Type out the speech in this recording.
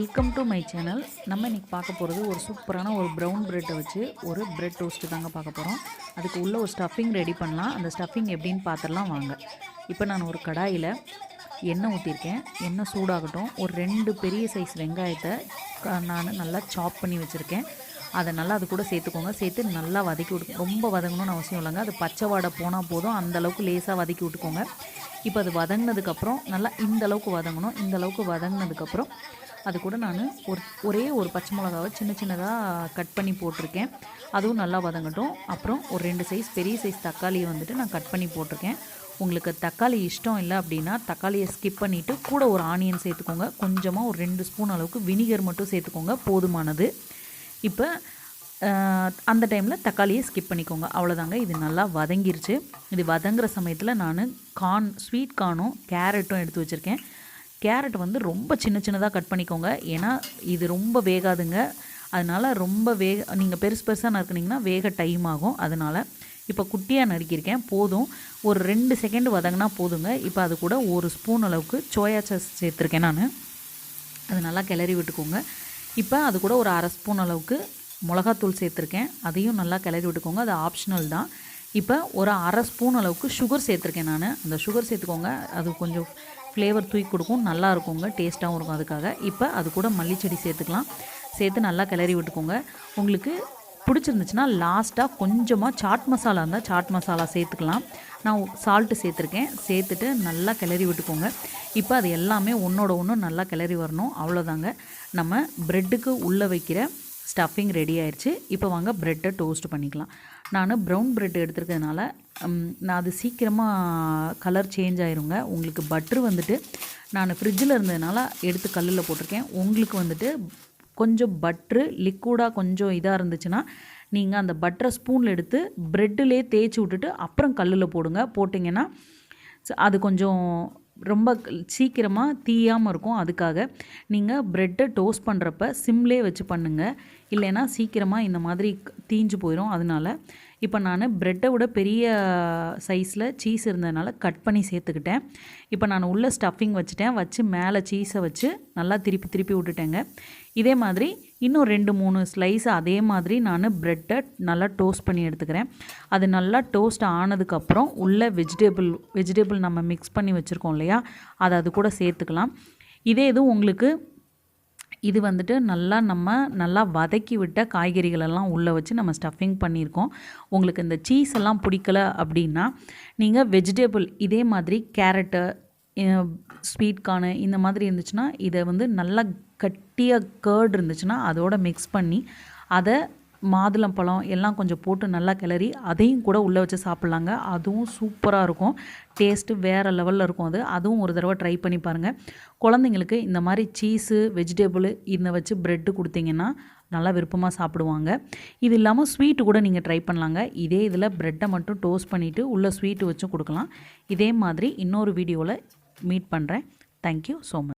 Welcome to my channel. நம்ம இன்றைக்கி பார்க்க போகிறது ஒரு சூப்பரான ஒரு ப்ரௌன் ப்ரெட்டை வச்சு ஒரு ப்ரெட் டோஸ்ட்டு தாங்க பார்க்க போகிறோம். அதுக்கு உள்ள ஒரு ஸ்டஃபிங் ரெடி பண்ணலாம். அந்த ஸ்டஃபிங் எப்படின்னு பார்த்துடலாம் வாங்க. இப்போ நான் ஒரு கடாயில் எண்ணெய் ஊற்றிருக்கேன். எண்ணெய் சூடாகட்டும். ஒரு 2 பெரிய சைஸ் வெங்காயத்தை நான் நல்லா சாப் பண்ணி வச்சுருக்கேன். அதை நல்லா அது கூட சேர்த்துக்கோங்க. சேர்த்து நல்லா வதக்கி விட்டு, ரொம்ப வதங்கணும்னு அவசியம் இல்லைங்க. அது பச்சை வாடை போனால் போதும். அந்தளவுக்கு லேசாக வதக்கி விட்டுக்கோங்க. இப்போ அது வதங்கினதுக்கப்புறம் நல்லா இந்தளவுக்கு வதங்கணும். இந்தளவுக்கு வதங்கினதுக்கப்புறம் அது கூட நான் ஒரே ஒரு பச்சை மிளகாவை சின்ன சின்னதாக கட் பண்ணி போட்டிருக்கேன். அதுவும் நல்லா வதங்கட்டும். அப்புறம் ஒரு 2 சைஸ் பெரிய சைஸ் தக்காளியை வந்துட்டு நான் கட் பண்ணி போட்டிருக்கேன். உங்களுக்கு தக்காளி இஷ்டம் இல்லை அப்படின்னா தக்காளியை ஸ்கிப் பண்ணிவிட்டு கூட ஒரு ஆனியன் சேர்த்துக்கோங்க. கொஞ்சமாக ஒரு 2 ஸ்பூன் அளவுக்கு வினிகர் மட்டும் சேர்த்துக்கோங்க, போதுமானது. இப்போ அந்த டைமில் தக்காளியை ஸ்கிப் பண்ணிக்கோங்க. அவ்வளோதாங்க. இது நல்லா வதங்கிருச்சு. இது வதங்குற சமயத்தில் நான் ஸ்வீட் கார்னும் கேரட்டும் எடுத்து வச்சுருக்கேன். கேரட் வந்து ரொம்ப சின்ன சின்னதாக கட் பண்ணிக்கோங்க. ஏன்னா இது ரொம்ப வேகாதுங்க. அதனால் ரொம்ப நீங்கள் பெருசு பெருசாக நறுக்குனிங்கன்னா வேக டைம் ஆகும். அதனால் இப்போ குட்டியாக நறுக்கியிருக்கேன். போதும். ஒரு 2 செகண்ட் வதங்கினா போதுங்க. இப்போ அது கூட 1 ஸ்பூன் அளவுக்கு சோயா சாஸ் சேர்த்துருக்கேன் நான். அது நல்லா கிளறி விட்டுக்கோங்க. இப்போ அது கூட ஒரு 1/2 ஸ்பூன் அளவுக்கு மிளகாத்தூள் சேர்த்துருக்கேன். அதையும் நல்லா கிளறி விட்டுக்கோங்க. அது ஆப்ஷனல் தான். இப்போ ஒரு 1/2 ஸ்பூன் அளவுக்கு சுகர் சேர்த்துருக்கேன் நான். அந்த சுகர் சேர்த்துக்கோங்க. அது கொஞ்சம் ஃப்ளேவர் தூக்கி கொடுக்கும், நல்லா இருக்குங்க, டேஸ்ட்டாகவும் இருக்கும். அதுக்காக இப்போ அது கூட மல்லிச்செடி சேர்த்துக்கலாம். சேர்த்து நல்லா கிளறி விட்டுக்கோங்க. உங்களுக்கு பிடிச்சிருந்துச்சுன்னா லாஸ்ட்டாக கொஞ்சமாக சாட் மசாலா இருந்தால் சாட் மசாலா சேர்த்துக்கலாம். நான் சால்ட்டு சேர்த்துருக்கேன். சேர்த்துட்டு நல்லா கிளறி விட்டுக்கோங்க. இப்போ அது எல்லாமே ஒன்றோட ஒன்று நல்லா கிளறி வரணும். அவ்வளோதாங்க. நம்ம ப்ரெட்டுக்கு உள்ளே வைக்கிற ஸ்டஃபிங் ரெடி ஆயிடுச்சு. இப்போ வாங்க ப்ரெட்டை டோஸ்ட் பண்ணிக்கலாம். நான் ப்ரௌன் ப்ரெட் எடுத்துருக்கிறதுனால நான் அது சீக்கிரமாக கலர் சேஞ்ச் ஆயிருங்க. உங்களுக்கு பட்ரு வந்துட்டு நான் ஃப்ரிட்ஜில் இருந்ததுனால எடுத்து கல்லில் போட்டிருக்கேன். உங்களுக்கு வந்துட்டு கொஞ்சம் பட்ரு லிக்விடாக கொஞ்சம் இதாக இருந்துச்சுன்னா நீங்கள் அந்த பட்டரை ஸ்பூனில் எடுத்து ப்ரெட்டிலே தேய்ச்சி விட்டுட்டு அப்புறம் கல்லில் போட்டிங்கன்னா அது கொஞ்சம் ரொம்ப சீக்கிரமாக தீயாமல் இருக்கும். அதுக்காக நீங்கள் ப்ரெட்டை டோஸ்ட் பண்ணுறப்ப சிம்லே வச்சு பண்ணுங்கள். இல்லைன்னா சீக்கிரமாக இந்த மாதிரி தீஞ்சு போயிடும். அதனால் இப்போ நான் ப்ரெட்டை விட பெரிய சைஸில் சீஸ் இருந்ததுனால கட் பண்ணி சேர்த்துக்கிட்டேன். இப்போ நான் உள்ள ஸ்டஃபிங் வச்சு மேலே சீஸை வச்சு நல்லா திருப்பி விட்டுட்டேங்க. இதே மாதிரி இன்னும் 2-3 ஸ்லைஸ் அதே மாதிரி நான் ப்ரெட்டை நல்லா டோஸ்ட் பண்ணி எடுத்துக்கிறேன். அது நல்லா டோஸ்ட் ஆனதுக்கப்புறம் உள்ள வெஜிடபிள் நம்ம மிக்ஸ் பண்ணி வச்சுருக்கோம் இல்லையா, அதை அது கூட சேர்த்துக்கலாம். இது உங்களுக்கு இது வந்துட்டு நல்லா வதக்கி விட்ட காய்கறிகளெல்லாம் உள்ளே வச்சு நம்ம ஸ்டஃபிங் பண்ணியிருக்கோம். உங்களுக்கு இந்த சீஸ் எல்லாம் பிடிக்கல அப்படின்னா நீங்கள் வெஜிடபிள் இதே மாதிரி கேரட்டு, ஸ்வீட் கார்னு இந்த மாதிரி இருந்துச்சுன்னா இதை வந்து நல்லா கட்டியாக கர்ட் இருந்துச்சுன்னா அதோட மிக்ஸ் பண்ணி அதை மாதுளம்பழம் எல்லாம் கொஞ்சம் போட்டு நல்லா கிளறி அதையும் கூட உள்ளே வச்சு சாப்பிட்லாங்க. அதுவும் சூப்பராக இருக்கும். டேஸ்ட்டு வேறு லெவலில் இருக்கும். அதுவும் ஒரு தடவை ட்ரை பண்ணி பாருங்கள். குழந்தைங்களுக்கு இந்த மாதிரி சீஸு வெஜிடபிள் இதை வச்சு ப்ரெட்டு கொடுத்தீங்கன்னா நல்லா விருப்பமாக சாப்பிடுவாங்க. இது இல்லாமல் ஸ்வீட்டு கூட நீங்கள் ட்ரை பண்ணலாங்க. இதே இதில் ப்ரெட்டை மட்டும் டோஸ்ட் பண்ணிவிட்டு உள்ளே ஸ்வீட்டு வச்சும் கொடுக்கலாம். இதே மாதிரி இன்னொரு வீடியோவில் மீட் பண்ணுறேன். Thank you so much.